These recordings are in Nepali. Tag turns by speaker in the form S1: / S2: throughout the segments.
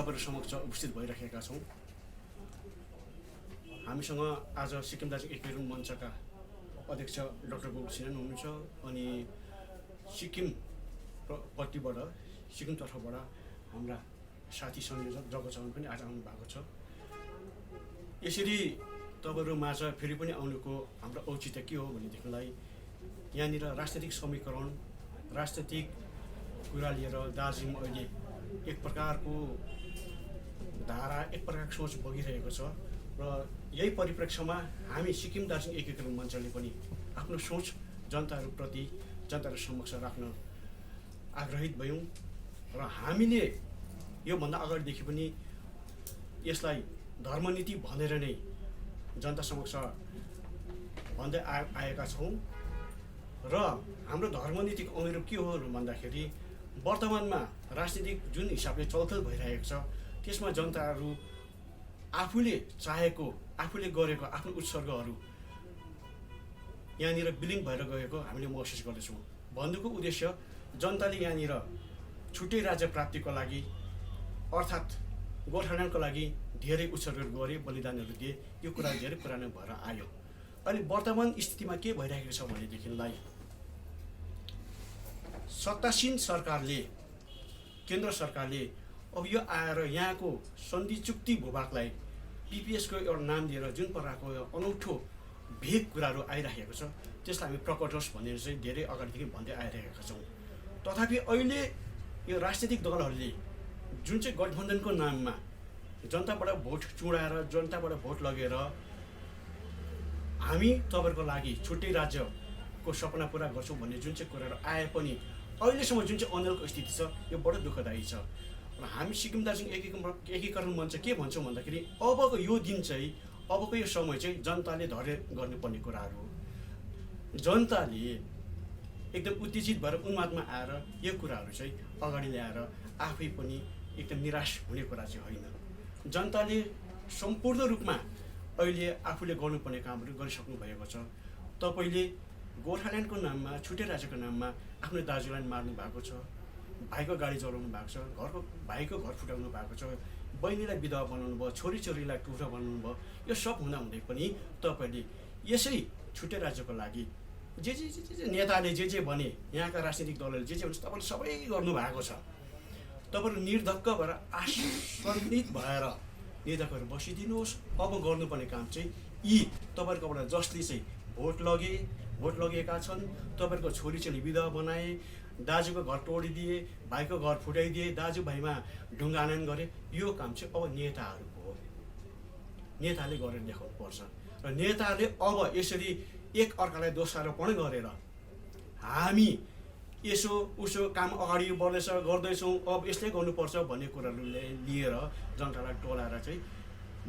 S1: तपाईँहरू समक्ष उपस्थित भइराखेका छौँ। हामीसँग आज सिक्किम दार्जिलिङ एकीकरण मञ्चका अध्यक्ष डाक्टर गोकुल सिन्हा हुनुहुन्छ, अनि सिक्किम पट्टिबाट सिक्किमतर्फबाट हाम्रा साथी संयोजक जगचरण पनि आज आउनु भएको छ। यसरी तपाईँहरू माझ फेरि पनि आउनुको हाम्रो औचित्य के हो भनेदेखिलाई यहाँनिर राजनैतिक समीकरण, राजनैतिक कुरा लिएर दार्जिलिङ अहिले एक प्रकारको धारा, एक प्रकारको सोच बगिरहेको छ र यही परिप्रेक्ष्यमा हामी सिक्किम दार्जिलिङ एकीकरण मञ्चले पनि आफ्नो सोच जनताहरूप्रति, जनताहरू समक्ष राख्न आग्रहित भयौँ र हामीले योभन्दा अगाडिदेखि पनि यसलाई धर्मनीति भनेर नै जनता समक्ष भन्दै आएका छौँ र हाम्रो धर्मनीतिको अनुरूप के हो भन्दाखेरि वर्तमानमा राजनीतिक जुन हिसाबले चलखेल भइरहेको छ त्यसमा जनताहरू आफूले चाहेको, आफूले गरेको आफ्नो उत्सर्गहरू यहाँनिर विलिन भएर गएको हामीले महसुस गर्दछौँ। भन्नुको उद्देश्य जनताले यहाँनिर छुट्टै राज्य प्राप्तिको लागि अर्थात् गोर्खाल्यान्डको लागि धेरै उत्सर्गहरू गरे, बलिदानहरू दिए। यो कुरा धेरै पुरानो भएर आयो। अहिले वर्तमान स्थितिमा के भइरहेको छ भनेदेखिलाई सत्तासीन सरकारले, केन्द्र सरकारले अब यो आएर यहाँको सन्धि चुक्ति भूभागलाई पिपिएसको एउटा नाम दिएर जुन प्रकारको अनौठो भेग कुराहरू आइरहेको छ त्यसलाई हामी प्रकट होस् भनेर चाहिँ धेरै अगाडिदेखि भन्दै आइरहेका छौँ। तथापि अहिले यो राजनीतिक दलहरूले जुन चाहिँ गठबन्धनको नाममा जनताबाट भोट चुडाएर, जनताबाट भोट लगेर हामी तपाईँहरूको लागि छुट्टै राज्यको सपना पुरा गर्छौँ भन्ने जुन चाहिँ कुराहरू आए पनि अहिलेसम्म जुन चाहिँ अनलको स्थिति छ यो बडो दुःखदायी छ। र हामी सिक्किम दार्जिलिङ एकीकरण मञ्च के भन्छौँ भन्दाखेरि अबको यो दिन चाहिँ, अबको यो समय चाहिँ जनताले धैर्य गर्नुपर्ने कुराहरू हो। जनताले एकदम उत्तेजित भएर उन्मादमा आएर यो कुराहरू चाहिँ अगाडि ल्याएर आफै पनि एकदम निराश हुने कुरा चाहिँ होइन। जनताले सम्पूर्ण रूपमा अहिले आफूले गर्नुपर्ने कामहरू गरिसक्नु भएको छ। तपाईँले गोर्खाल्यान्डको नाममा, छुट्टै राज्यको नाममा आफ्नो दाजुलाई मार्नु भएको छ, भाइको गाडी जलाउनु भएको छ, भाइको घर फुटाउनु भएको छ, बहिनीलाई विधवा बनाउनु भयो, छोरीलाई टुक्रा बनाउनु भयो। यो सब हुँदाहुँदै पनि तपाईँले यसै छुट्टै राज्यको लागि जे नेताले जे भने, यहाँका राजनीतिक दलहरूले जे भन्छ तपाईँले सबै गर्नुभएको छ। तपाईँहरू निर्धक्क भएर आश्वासित भएर निर्धक्कहरू बसिदिनुहोस्। अब गर्नुपर्ने काम चाहिँ यी तपाईँहरूकोबाट जसले चाहिँ भोट लगेका छन्, तपाईँहरूको छोरीचेली विधवा बनाए, दाजुको घर तोडिदिए, भाइको घर फुटाइदिए, दाजुभाइमा ढुङ्गानन गरे, यो काम चाहिँ अब नेताहरूको हो। नेताले गरेर देखाउनु पर्छ र नेताहरूले अब यसरी एक अर्कालाई दोषारोपण गरेर हामी यसो उसो काम अगाडि बढ्दैछ, गर्दैछौँ, अब यसले गर्नुपर्छ भन्ने कुराहरू लिएर जनतालाई टोलाएर चाहिँ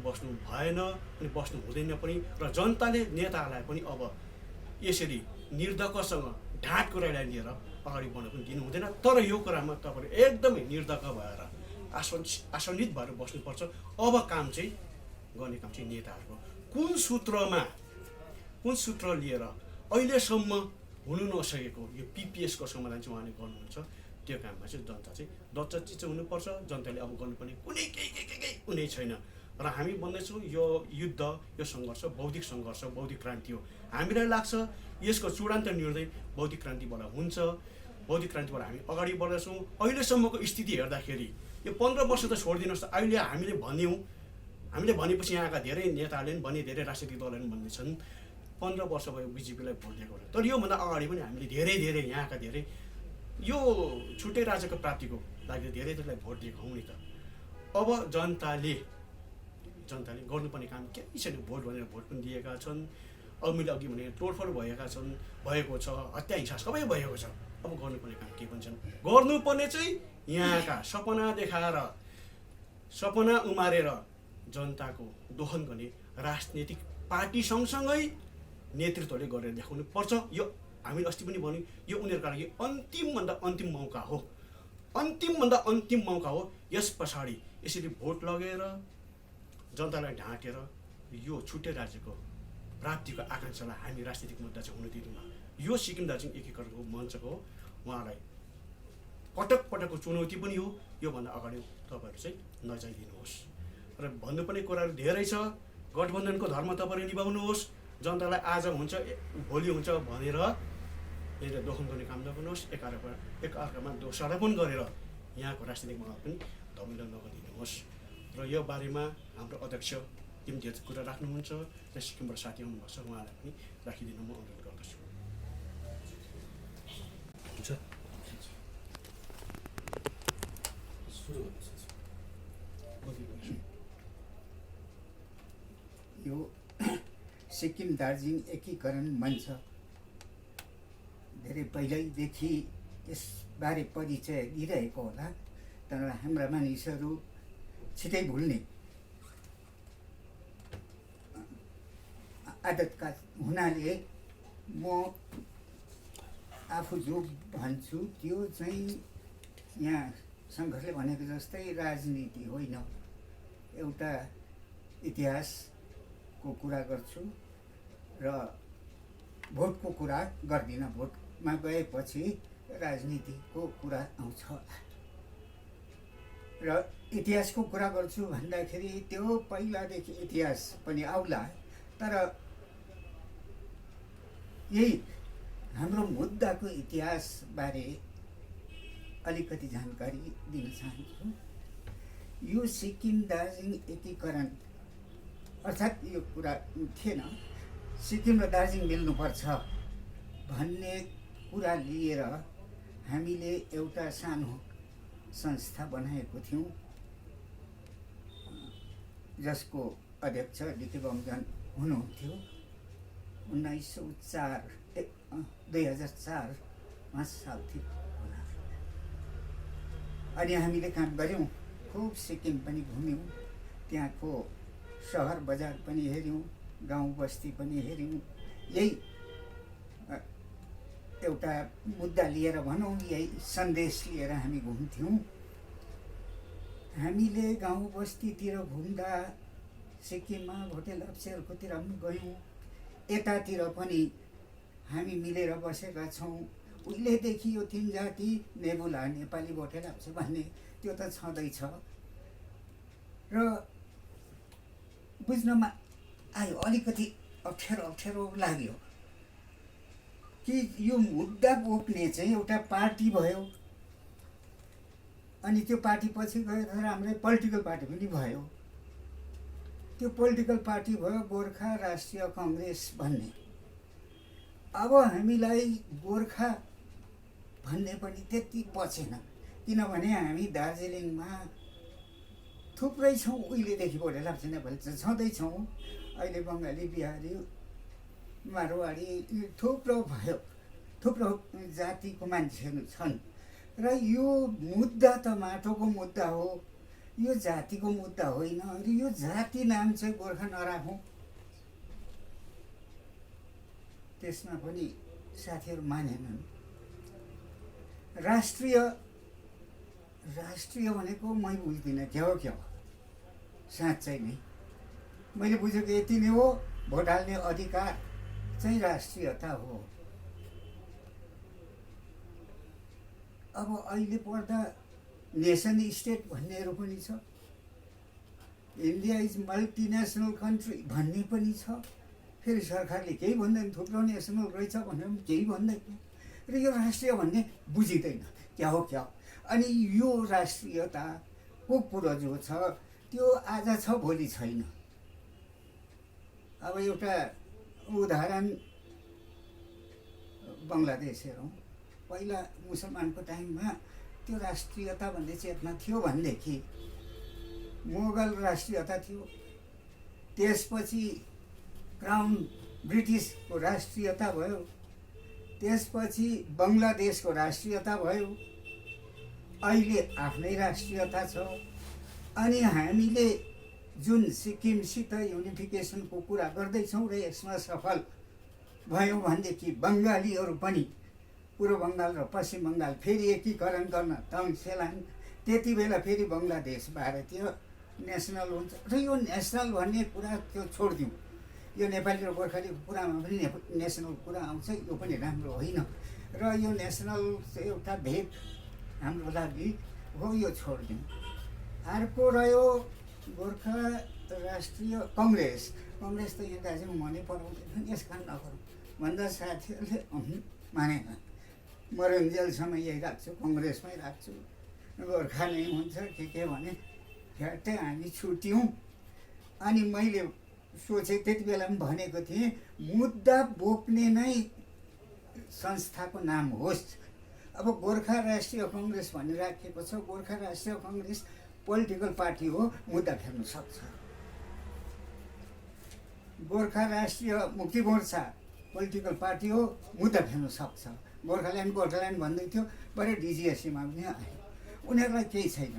S1: बस्नु भएन अनि बस्नु हुँदैन पनि। र जनताले नेताहरूलाई पनि अब यसरी निर्धक्कसँग ढाँट कुरालाई लिएर अगाडि बढ्न पनि दिनु हुँदैन। तर यो कुरामा तपाईँहरू एकदमै निर्धक्क भएर आश्वासित भएर बस्नुपर्छ। अब काम चाहिँ गर्ने काम चाहिँ नेताहरूको कुन सूत्र लिएर अहिलेसम्म हुनु नसकेको यो पिपिएसको समाधान चाहिँ उहाँले गर्नुहुन्छ, त्यो काममा चाहिँ जनता चाहिँ दच्चित चाहिँ हुनुपर्छ। जनताले अब गर्नुपर्ने कुनै छैन। र हामी भन्दैछौँ यो युद्ध, यो सङ्घर्ष बौद्धिक सङ्घर्ष, बौद्धिक क्रान्ति हो। हामीलाई लाग्छ यसको चूडान्त निर्णय बौद्धिक क्रान्तिबाट हुन्छ। बौद्धिक क्रान्तिबाट हामी अगाडि बढ्दैछौँ। अहिलेसम्मको स्थिति हेर्दाखेरि यो 15 वर्ष त छोडिदिनुहोस्। अहिले हामीले भनेपछि यहाँका धेरै नेताहरूले पनि भने, धेरै राजनीतिक दलहरूले पनि भन्दैछन् 15 वर्ष भयो बिजेपीलाई भोट दिएको। तर योभन्दा अगाडि पनि हामीले धेरै यहाँका धेरै यो छुट्टै राज्यको प्राप्तिको लागि धेरैलाई भोट दिएको हौँ नि त। अब जनताले गर्नुपर्ने काम केही छैन। भोट भनेर भोट पनि दिएका छन्। अब मैले अघि भने तोडफोड भएको छ, हत्या हिंसा सबै भएको छ। अब गर्नुपर्ने काम के पनि छैन। गर्नुपर्ने चाहिँ यहाँका सपना देखाएर, सपना उमारेर जनताको दोहन गर्ने राजनीतिक पार्टी सँगसँगै नेतृत्वले गरेर देखाउनु पर्छ। यो हामीले अस्ति पनि भन्यौँ, यो उनीहरूका लागि अन्तिमभन्दा अन्तिम मौका हो। अन्तिमभन्दा अन्तिम मौका हो। यस पछाडि यसरी भोट लगेर जनतालाई ढाँटेर यो छुट्टै राज्यको प्राप्तिको आकाङ्क्षालाई हामी राजनीतिक मुद्दा चाहिँ हुन दिँदैनौँ। यो सिक्किम दार्जिलिङ एकीकरणको मञ्चको उहाँलाई कटक पटकको चुनौती पनि हो। योभन्दा अगाडि तपाईँहरू चाहिँ नजाइदिनुहोस् र भन्नुपर्ने कुराहरू धेरै छ। गठबन्धनको धर्म तपाईँले निभाउनुहोस्। जनतालाई आज हुन्छ भोलि हुन्छ भनेर यदि दोखन गर्ने काम नगर्नुहोस्। एकअर्कामा दोषारोपण गरेर यहाँको राजनीतिक माहौल पनि धमिलो नगरिदिनुहोस्। र यो बारेमा हाम्रो अध्यक्ष टिमले कुरा राख्नुहुन्छ र सिक्किमबाट साथी हुनुपर्छ, उहाँलाई पनि राखिदिन म अनुरोध गर्दछु।
S2: यो सिक्किम दार्जिलिङ एकीकरण मञ्च धेरै पहिल्यैदेखि यसबारे परिचय दिइरहेको होला, तर हाम्रा मानिसहरू छिटै भुल्ने आदतका हुनाले म आफू जो भन्छु त्यो चाहिँ यहाँ सङ्घर्षले भनेको जस्तै राजनीति होइन, एउटा इतिहासको कुरा गर्छु र भोटको कुरा गर्दिनँ। भोटमा गएपछि राजनीतिको कुरा आउँछ र इतिहासको कुरा गर्छु भन्दाखेरि त्यो पहिलादेखि इतिहास पनि आउला, तर यही हाम्रो मुद्दाको इतिहासबारे अलिकति जानकारी दिन चाहन्छु। यो सिक्किम दार्जिलिङ एकीकरण अर्थात् यो कुरा थिएन सिक्किम र दार्जिलिङ मिल्नुपर्छ भन्ने कुरा लिएर हामीले एउटा सानो संस्था बनाएको थियौँ, जसको अध्यक्ष डिके बमजन हुनुहुन्थ्यो। 2004 साल थियो होला। अनि हामीले काम गऱ्यौँ, खुब सिक्किम पनि घुम्यौँ, त्यहाँको सहर बजार पनि हेऱ्यौँ, गाउँ बस्ती पनि हेऱ्यौँ। यही एउटा मुद्दा लिएर भनौँ, यही सन्देश लिएर हामी घुम्थ्यौँ। हामीले गाउँ बस्तीतिर घुम्दा सिक्किममा भोटे लाप्चेहरूकोतिर पनि गयौँ, यतातिर पनि हामी मिलेर बसेका छौँ। उहिलेदेखि यो तीन जाति नेबुला नेपाली भोटे लाप्चे भन्ने त्यो त छँदैछ र बुझ्नमा आयो। अलिकति अप्ठ्यारो लाग्यो कि यो मुद्दा बोक्ने चाहिँ एउटा पार्टी भयो, अनि त्यो पार्टी पछि गएर राम्रै पोलिटिकल पार्टी पनि भयो। त्यो पोलिटिकल पार्टी भयो गोर्खा राष्ट्रिय कङ्ग्रेस भन्ने। अब हामीलाई गोर्खा भन्ने पनि त्यति पचेन, किनभने हामी दार्जिलिङमा थुप्रै छौँ। उहिलेदेखि भोटे लाप्चे नेपाली चाहिँ छँदैछौँ, अहिले बङ्गाली बिहारी मारवाडी थुप्रो भयो, थुप्रो जातिको मान्छेहरू छन्। र यो मुद्दा त माटोको मुद्दा हो, यो जातिको मुद्दा होइन। र यो जाति नाम चाहिँ गोर्खा नराखौँ। त्यसमा पनि साथीहरू मानेनन्। राष्ट्रिय भनेको मै बुझ्दिनँ क्या हो साँच्चै नै मैले बुझेको यति नै हो। भोट हाल्ने अधिकार चाहिँ राष्ट्रियता हो। अब अहिले पढ्दा नेसन स्टेट भन्नेहरू पनि छ, इन्डिया इज मल्टिनेसनल कन्ट्री भन्ने पनि छ। फेरि सरकारले केही भन्दैन, थुप्रो नेसनल रहेछ भनेर पनि केही भन्दैन। र यो राष्ट्रिय भन्ने बुझिँदैन क्या हो। अनि यो राष्ट्रियताको कुरो जो छ त्यो आज छ भोलि छैन। अब एउटा उदाहरण बङ्गलादेश हेरौँ। पहिला मुसलमानको टाइममा त्यो राष्ट्रियता भन्ने चेतना थियो भनेदेखि मोगल राष्ट्रियता थियो, त्यसपछि क्राउन ब्रिटिसको राष्ट्रियता भयो, त्यसपछि बङ्गलादेशको राष्ट्रियता भयो, अहिले आफ्नै राष्ट्रियता छ। अनि हामीले जुन सिक्किमसित युनिफिकेसनको कुरा गर्दैछौँ र यसमा सफल भयौँ भनेदेखि बङ्गालीहरू पनि पूर्व बङ्गाल र पश्चिम बङ्गाल फेरि एकीकरण गर्न तङ्सेलान्। त्यति बेला फेरि बङ्गलादेश भारतीय नेसनल हुन्छ। र यो नेसनल भन्ने कुरा त्यो छोडिदिउँ, यो नेपाली र गोर्खालीको कुरामा पनि नेसनल कुरा आउँछ, यो पनि राम्रो होइन। र यो नेसनल एउटा भेद हाम्रो लागि हो, यो छोडिदिउँ। अर्को रह्यो गोर्खा राष्ट्रिय कङ्ग्रेस। कङ्ग्रेस त यहाँ दार्जिलिङ मनै पराउँदैन, यस कारण नगरौँ भन्दा साथीहरूले मानेन। म रुन्जेलसम्म यही राख्छु, कङ्ग्रेसमै राख्छु, गोर्खा नै हुन्छ के भने झ्याट्टै हामी छुट्यौँ। अनि मैले सोचेँ, त्यति बेला पनि भनेको थिएँ, मुद्दा बोक्ने नै संस्थाको नाम होस्। अब गोर्खा राष्ट्रिय कङ्ग्रेस भनेर राखिएको छ। गोर्खा राष्ट्रिय कङ्ग्रेस पोलिटिकल पार्टी हो, मुद्दा फेर्न सक्छ। गोर्खा राष्ट्रिय मुक्ति मोर्चा पोलिटिकल पार्टी हो, मुद्दा फेर्न सक्छ। गोर्खाल्यान्ड भन्दै थियो, बडे डिजिएसीमा पनि आयो। उनीहरूलाई केही छैन।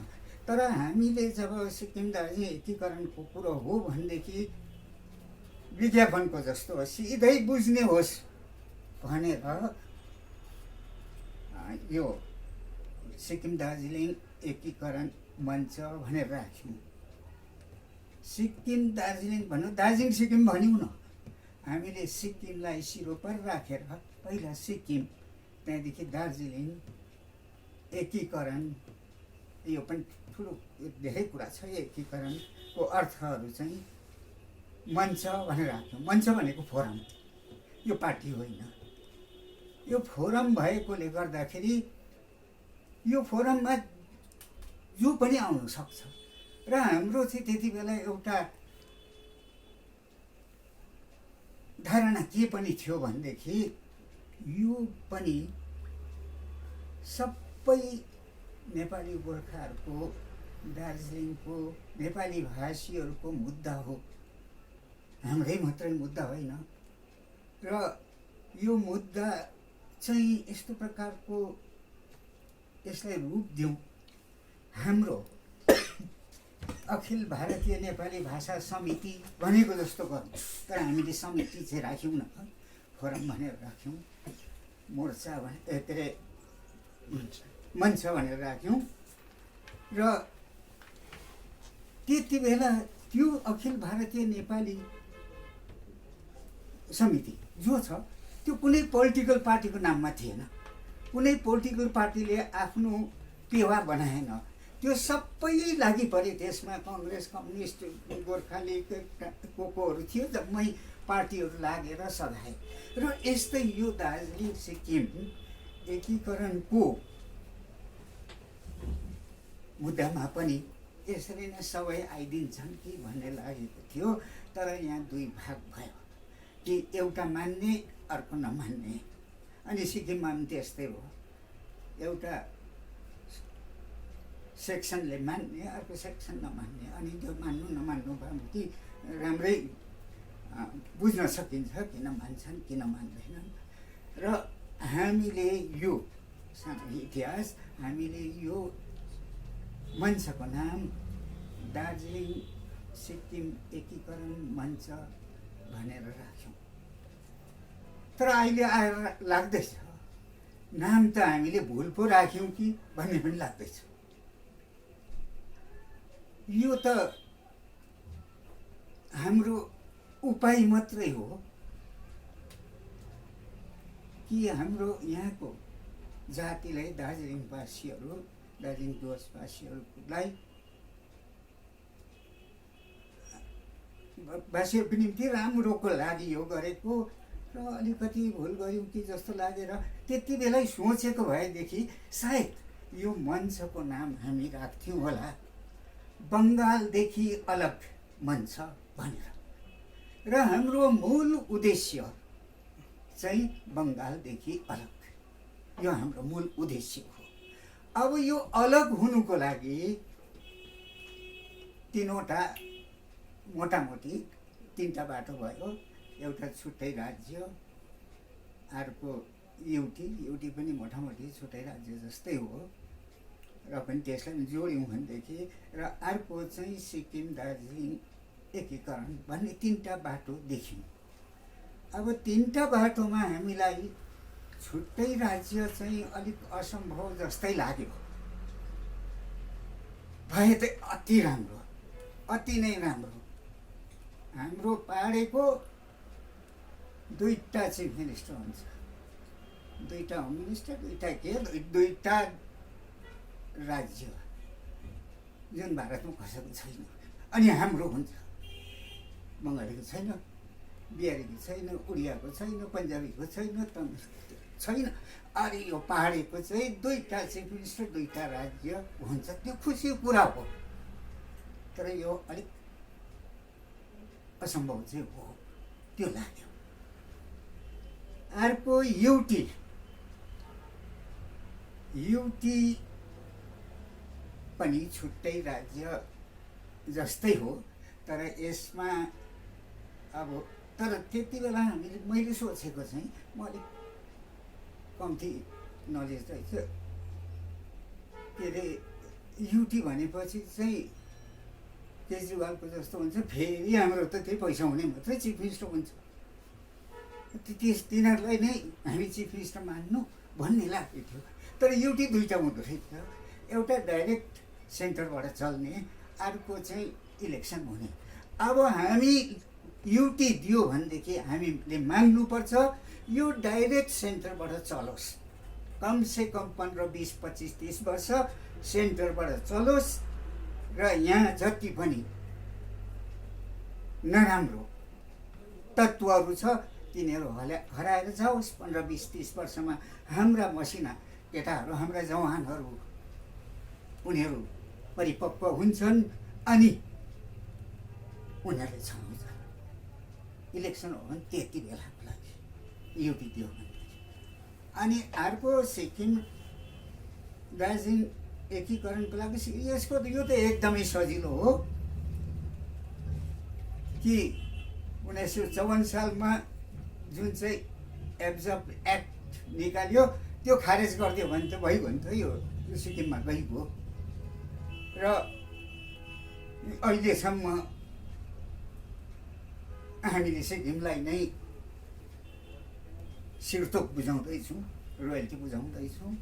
S2: तर हामीले जब सिक्किम दार्जिलिङ एकीकरणको कुरो हो भनेदेखि विज्ञापनको जस्तो हो, सिधै बुझ्ने होस् भनेर यो सिक्किम दार्जिलिङ एकीकरण मञ्च भनेर राख्यौँ। सिक्किम दार्जिलिङ भनौँ, दार्जिलिङ सिक्किम भनिौँ न। हामीले सिक्किमलाई सिरोपर राखेर पहिला सिक्किम, त्यहाँदेखि दार्जिलिङ एकीकरण, यो पनि ठुलो धेरै कुरा छ। एकीकरणको अर्थहरू चाहिँ मञ्च भनेर राख्यौँ। मञ्च भनेको फोरम, यो पार्टी होइन। यो फोरम भएकोले गर्दाखेरि यो फोरममा जो पनि आउन सक्छ। र हाम्रो चाहिँ त्यति बेला एउटा धारणा के पनि थियो भनेदेखि यो पनि सबै नेपाली गोर्खाहरूको, दार्जिलिङको नेपाली भाषीहरूको मुद्दा हो, हाम्रै मात्रै मुद्दा होइन। र यो मुद्दा चाहिँ यस्तो प्रकारको यसलाई रूप दिउँ, हाम्रो अखिल भारतीय नेपाली भाषा समिति भनेको जस्तो गरौँ। तर हामीले समिति चाहिँ राख्यौँ न, फोरम भनेर राख्यौँ, मोर्चा भने के अरे मञ्च भनेर राख्यौँ। र त्यति बेला त्यो अखिल भारतीय नेपाली समिति जो छ, त्यो कुनै पोलिटिकल पार्टीको नाममा थिएन। कुनै पोलिटिकल पार्टीले आफ्नो टेवा बनाएन। त्यो सबै लागि पऱ्यो त्यसमा। कङ्ग्रेस, कम्युनिस्ट, गोर्खाली कोहरू थियो, जम्मै पार्टीहरू लागेर सघाए। र यस्तै यो दार्जिलिङ सिक्किम एकीकरणको मुद्दामा पनि यसरी नै सबै आइदिन्छन् कि भन्ने लागेको थियो। तर यहाँ दुई भाग भयो कि एउटा मान्ने अर्को नमान्ने। अनि सिक्किममा पनि त्यस्तै हो, एउटा सेक्सनले मान्ने, अर्को सेक्सन नमान्ने। अनि त्यो मान्नु नमान्नु भयो कि राम्रै बुझ्न सकिन्छ किन मान्छन् किन मान्दैनन्। र हामीले यो सानो इतिहास, हामीले यो मञ्चको नाम दार्जिलिङ सिक्किम एकीकरण मञ्च भनेर राख्यौँ। तर अहिले आएर लाग्दैछ नाम त हामीले भुल पो राख्यौँ कि भन्ने पनि लाग्दैछ। यो त हाम्रो उपाय मात्रै हो कि हाम्रो यहाँको जातिलाई, दार्जिलिङवासीहरू, दार्जिलिङ डुवर्सवासीहरूलाई वासीहरूको निम्ति राम्रोको लागि यो गरेको। र अलिकति भुल गऱ्यौँ कि जस्तो लागेर त्यति बेलै सोचेको भएदेखि सायद यो मञ्चको नाम हामी राख्थ्यौँ होला, बङ्गालदेखि अलग मञ्च भनेर। र हाम्रो मूल उद्देश्य चाहिँ बङ्गालदेखि अलग, यो हाम्रो मूल उद्देश्य हो। अब यो अलग हुनुको लागि तीनवटा मोटामोटी तीनटा बाटो भयो। एउटा छुट्टै राज्य, अर्को युटी पनि मोटामोटी छुट्टै राज्य जस्तै हो, र पनि त्यसलाई जोड्यौँ भनेदेखि। र अर्को चाहिँ सिक्किम दार्जिलिङ एकीकरण भन्ने तीनटा बाटो देख्यौँ। अब तीनटा बाटोमा हामीलाई छुट्टै राज्य चाहिँ अलिक असम्भव जस्तै लाग्यो। भए त अति राम्रो, अति नै राम्रो। हाम्रो पाहाडेको दुईटा चिफ मिनिस्टर हुन्छ, दुईटा होम मिनिस्टर, दुईटा राज्य जुन भारतमा कसैको छैन, अनि हाम्रो हुन्छ। बङ्गालीको छैन, बिहारीको छैन, उडियाको छैन, पन्जाबीको छैन, तमिलको छैन। अरे यो पहाडीको चाहिँ 2टा चिफ मिनिस्टर 2टा राज्य हुन्छ, त्यो खुसीको कुरा हो। तर यो अलिक असम्भव चाहिँ हो, त्यो लाग्यो। अर्को युटी पनि छुट्टै राज्य जस्तै हो, तर यसमा अब तर त्यति बेला मैले सोचेको चाहिँ, म अलिक कम्ती नलेज रहेछ, के अरे युटी भनेपछि चाहिँ केजरीवालको जस्तो हुन्छ, फेरि हाम्रो त त्यही पैसा हुने मात्रै चिफ मिनिस्टर हुन्छ, तिनीहरूलाई नै हामी चिफ मिनिस्टर मान्नु भन्ने लाग्यो थियो। तर युटी 2टा हुँदो रहेछ, एउटा डाइरेक्ट सेन्टरबाट चल्ने, अर्को चाहिँ इलेक्सन हुने। अब हामी युटी दियो भनेदेखि हामीले माग्नुपर्छ यो डाइरेक्ट सेन्टरबाट चलोस्, कमसेकम 15, 20, 25, 30 वर्ष सेन्टरबाट चलोस्, र यहाँ जति पनि नराम्रो तत्त्वहरू छ तिनीहरू हराएर जाओस्। 15, 20, 30 वर्षमा हाम्रा मसिना केटाहरू, हाम्रा जवानहरू उनीहरू परिपक्व हुन्छन्, अनि उनीहरूले छाउँछ। इलेक्सन हो भने त्यति बेलाको लागि युटी दियो भनेदेखि। अनि अर्को सिक्किम दार्जिलिङ एकीकरणको लागि यसको यो त एकदमै सजिलो हो कि 1954 सालमा जुन चाहिँ एब्जर्भ एक्ट निकाल्यो त्यो खारेज गरिदियो भने त भइगयो नि त, यो सिक्किममा गइगयो। र अहिलेसम्म हामीले सिक्किमलाई नै सिरतोक बुझाउँदैछौँ, रोयल्टी बुझाउँदैछौँ,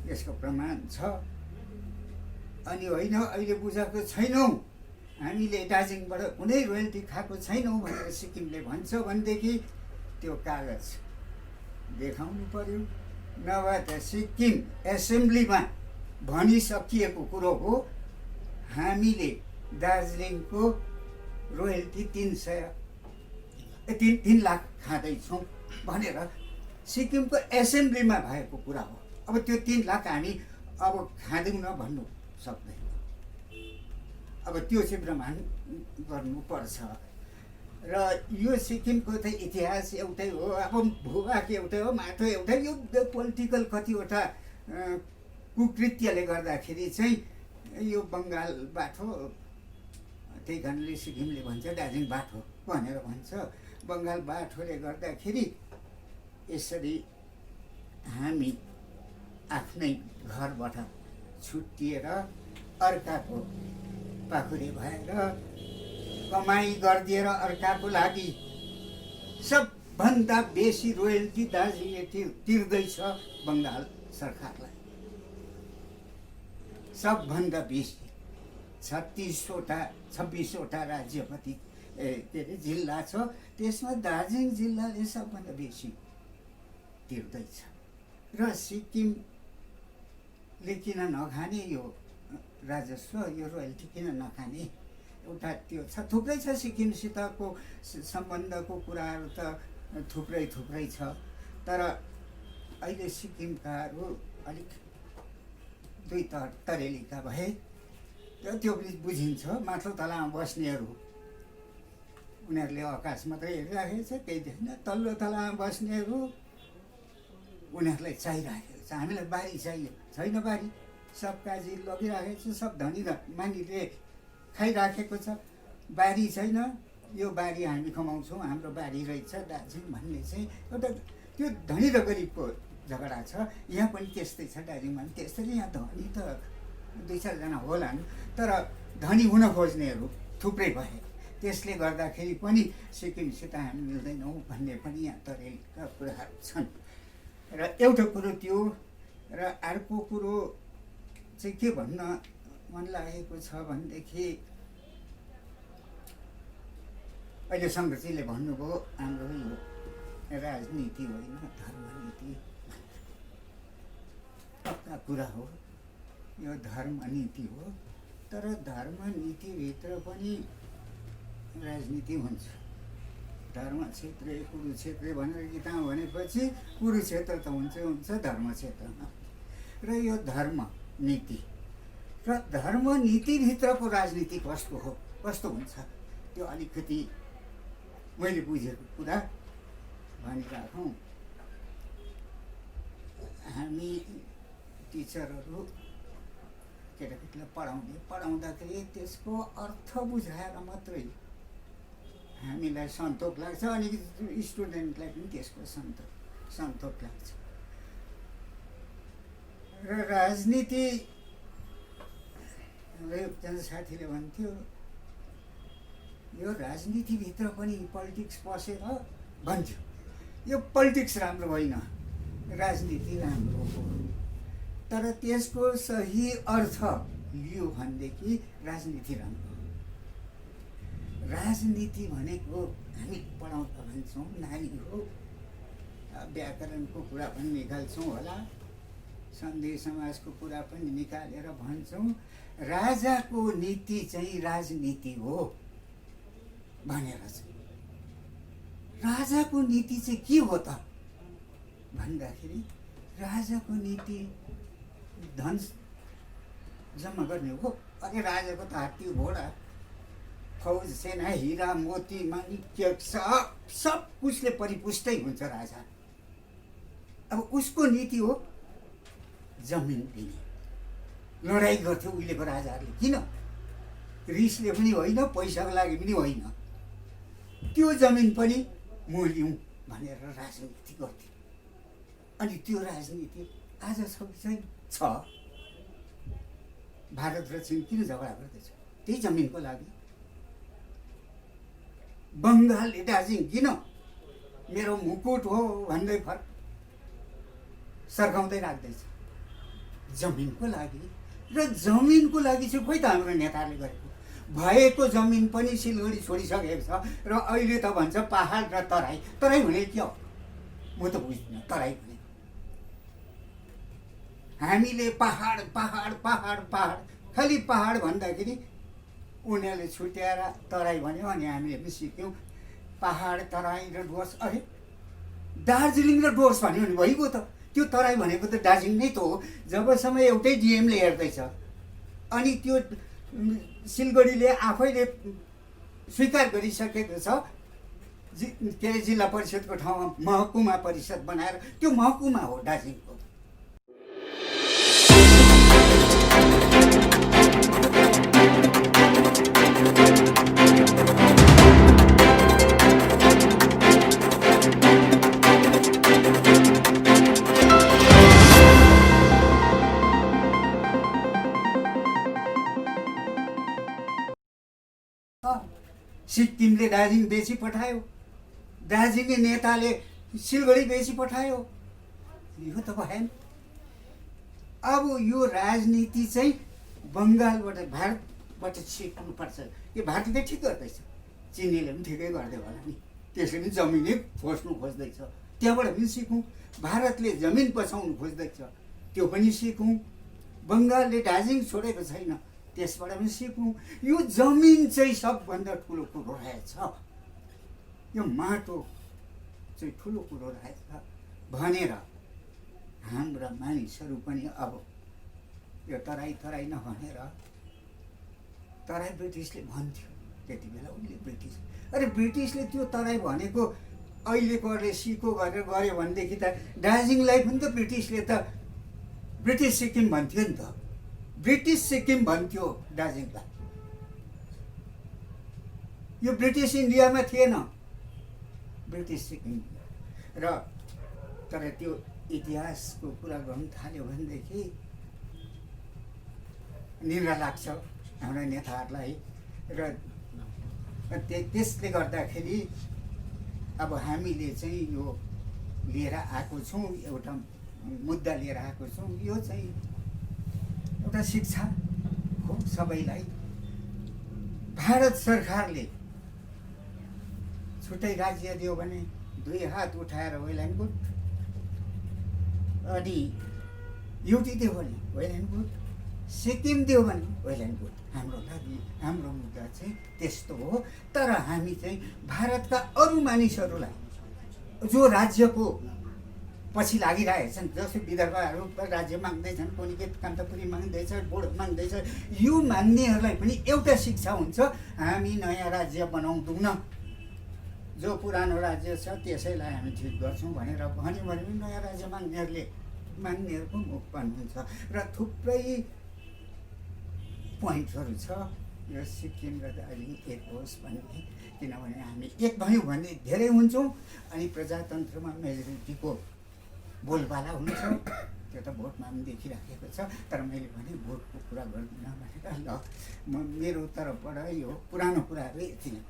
S2: यसको प्रमाण छ। अनि होइन अहिले बुझाएको छैनौँ, हामीले दार्जिलिङबाट कुनै रोयल्टी खाएको छैनौँ भनेर सिक्किमले भन्छ भनेदेखि त्यो कागज देखाउनु पर्यो, नभए त सिक्किम एसेम्ब्लीमा भनिसकिएको कुरो हो हामीले दार्जिलिङको रोयल्टी 3 लाख खाँदैछौँ भनेर सिक्किमको एसेम्ब्लीमा भएको कुरा हो। अब त्यो 3 लाख हामी अब खाँदैनौँ भन्नु सक्दैन, अब त्यो चाहिँ प्रमाण गर्नुपर्छ। र यो सिक्किमको त इतिहास एउटै हो, अब भूभाग एउटै हो, माटो एउटै, यो पोलिटिकल कतिवटा कुकृत्यले गर्दाखेरि चाहिँ यो बङ्गाल बाठो, त्यही कारणले सिक्किमले भन्छ दार्जिलिङ बाठो भनेर भन्छ। बङ्गाल बाठोले गर्दाखेरि यसरी हामी आफ्नै घरबाट छुट्टिएर अर्काको पाखुरे भएर कमाइ गरिदिएर अर्काको लागि सबभन्दा बेसी रोयल्टी दार्जिलिङले तिर्दैछ बङ्गाल सरकारलाई, सबभन्दा बेसी। 26वटा राज्यपति के अरे जिल्ला छ, त्यसमा दार्जिलिङ जिल्लाले सबभन्दा बेसी तिर्दैछ। र सिक्किमले किन नखाने यो राजस्व, यो रोयल्टी किन नखाने, एउटा त्यो छ। थुप्रै छ सिक्किमसितको सम्बन्धको कुराहरू त थुप्रै छ, तर अहिले सिक्किमकाहरू अलिक 2 तरेलीका भए त्यो बुझिन्छ। माथिल्लो तलामा बस्नेहरू उनीहरूले आकाश मात्रै हेरिराखेको छ, केही देख्दैन। तल्लो तलामा बस्नेहरू उनीहरूलाई चाहिराखेको छ, हामीलाई बारी चाहियो, छैन बारी, सब काजी लगिराखेको छ, सब धनी मानिले खाइराखेको छ, बारी छैन। यो बारी हामी कमाउँछौँ, हाम्रो बारी रहेछ दार्जिलिङ भन्ने चाहिँ एउटा त्यो धनी र गरिबको झगडा छ। यहाँ पनि त्यस्तै छ, दार्जिलिङमा पनि त्यस्तै। यहाँ धनी त 2-4 जना होलान्, तर धनी हुन खोज्नेहरू थुप्रै भए, त्यसले गर्दाखेरि पनि सिक्किमसित हामी मिल्दैनौँ भन्ने पनि यहाँ तरेका कुराहरू छन्। र एउटा कुरो त्यो, र अर्को कुरो चाहिँ के भन्न मन लागेको छ भनेदेखि अहिले सङ्घर्षले भन्नुभयो हाम्रो यो राजनीति होइन धर्मनीति। धर्मका कुरा हो, यो धर्म नीति हो। तर धर्म नीतिभित्र पनि राजनीति हुन्छ। धर्म क्षेत्र कुरुक्षेत्र भनेर गीतामा भनेपछि कुरुक्षेत्र त हुन्छ धर्म क्षेत्रमा। र यो धर्म नीति र धर्म नीतिभित्रको राजनीति कस्तो हुन्छ त्यो अलिकति मैले बुझेको कुरा भनिराखौँ। हामी टिचरहरू केटाकेटीलाई पढाउँदाखेरि त्यसको अर्थ बुझाएर मात्रै हामीलाई सन्तोष लाग्छ, अनि स्टुडेन्टलाई पनि त्यसको सन्तोष लाग्छ। र राजनीति एकजना साथीले भन्थ्यो, यो राजनीतिभित्र पनि पोलिटिक्स पसेर भन्थ्यो यो पोलिटिक्स राम्रो होइन, राजनीति राम्रो हो। तर त्यसको सही अर्थ लियो भनेदेखि राजनीति राम्रो हो। राजनीति भनेको हामी पढाउँदा भन्छौँ नानी हो, व्याकरणको कुरा पनि निकाल्छौँ होला, सन्धि समाजको कुरा पनि निकालेर भन्छौँ राजाको नीति चाहिँ राजनीति हो भनेर चाहिँ। राजाको नीति चाहिँ के हो त भन्दाखेरि राजाको नीति धन जम्मा गर्ने हो। अनि राजाको त हात्ती घोडा फौज सेना हिरा मोती माणिक्य सब कुछले परिपुष्टै हुन्छ राजा। अब उसको नीति हो जमिन दिने। लडाइँ गर्थ्यो उहिलेको राजाहरूले, किन? रिसले पनि होइन, पैसाको लागि पनि होइन, त्यो जमिन पनि म लिउँ भनेर राजनीति गर्थ्यो। अनि त्यो राजनीति आज छ कि छैन? छ। भारत र चीन किन झगडा गर्दैछ? त्यही जमिनको लागि। बङ्गालले दार्जिलिङ किन मेरो मुकुट हो भन्दै सर्काउँदै राख्दैछ? जमिनको लागि। र जमिनको लागि चाहिँ खोइ त हाम्रो नेताहरूले गरेको। भएको जमिन पनि सिलगढी छोडिसकेको छ र अहिले त भन्छ पहाड र तराई। तराई भने के हो म त बुझ्दिनँ। तराई भने हामीले पहाड पहाड पहाड पहाड खालि पहाड भन्दाखेरि उनीहरूले छुट्याएर तराई भन्यो, अनि हामीले पनि सिक्यौँ पहाड तराई र डुवर्स। अरे दार्जिलिङ र डुवर्स भन्यो भने भइगयो त। त्यो तराई भनेको त दार्जिलिङ नै त हो। जबसम्म एउटै डिएमले हेर्दैछ अनि त्यो सिलगढीले आफैले स्वीकार गरिसकेको छ के अरे जिल्ला परिषदको ठाउँमा महकुमा परिषद बनाएर, त्यो महकुमा हो दार्जिलिङको। सिक्किमले दार्जिलिङ बेची पठायो, दार्जिलिङे नेताले सिलगढी बेची पठायो, यो त भएन। अब यो राजनीति चाहिँ बङ्गालबाट भारतबाट सिक्नुपर्छ। यो भारतले ठिक गर्दैछ, चिनीले पनि ठिकै गर्दै होला नि, त्यसले पनि जमिनै खोज्नु खोज्दैछ, त्यहाँबाट पनि सिकौँ। भारतले जमिन बचाउनु खोज्दैछ, त्यो पनि सिकौँ। बङ्गालले दार्जिलिङ छोडेको छैन, त्यसबाट पनि सिकौँ। यो जमिन चाहिँ सबभन्दा ठुलो कुरो रहेछ, यो माटो चाहिँ ठुलो कुरो रहेछ भनेर हाम्रा मानिसहरू पनि अब यो तराई तराई नभनेर, तराई ब्रिटिसले भन्थ्यो त्यति बेला उनले ब्रिटिस। अरे ब्रिटिसले त्यो तराई भनेको अहिलेकोहरूले सिको गरेर गऱ्यो भनेदेखि त दार्जिलिङलाई पनि त ब्रिटिसले त ब्रिटिस सिक्किम भन्थ्यो नि त। ब्रिटिस सिक्किम भन्थ्यो दार्जिलिङलाई। यो ब्रिटिस इन्डियामा थिएन, ब्रिटिस सिक्किम। र तर त्यो इतिहासको कुरा गर्नु थाल्यो भनेदेखि निन्द्रा लाग्छ हाम्रा नेताहरूलाई। र त्यसले गर्दाखेरि अब हामीले चाहिँ यो लिएर आएको छौँ, एउटा मुद्दा लिएर आएको छौँ। यो चाहिँ एउटा शिक्षा हो सबैलाई। भारत सरकारले छुट्टै राज्य दियो भने 2 हात उठाएर वेल एन्ड गुड। अनि युटी दियो भने वेल एन्ड गुड, सिक्किम दियो भने वेल एन्ड गुड। हाम्रो लागि हाम्रो मुद्दा चाहिँ त्यस्तो हो। तर हामी चाहिँ भारतका अरू मानिसहरूलाई जो राज्यको पछि लागिरहेका छन्, जस्तो विदर्भहरू राज्य माग्दैछन्, कोनिकेत कान्तपुरी माग्दैछ, बोर्ड माग्दैछ, यो मान्नेहरूलाई पनि एउटा शिक्षा हुन्छ, हामी नयाँ राज्य बनाउँदैनौँ, जो पुरानो राज्य छ त्यसैलाई हामी ठिक गर्छौँ भनेर भन्यो भने पनि नयाँ राज्य मान्नेहरूको मुखपान हुन्छ। र थुप्रै पोइन्टहरू छ यो सिक्किम र दार्जिलिङ एक होस् भन्ने, किनभने हामी एक भयौँ भने धेरै हुन्छौँ अनि प्रजातन्त्रमा मेजोरिटीको बोलबाला हुन्छ। त्यो त भोटमा पनि देखिराखेको छ। तर मैले भने भोटको कुरा गर्दिनँ भनेर ल, म मेरो तर्फबाट यो पुरानो कुराहरू यति नै।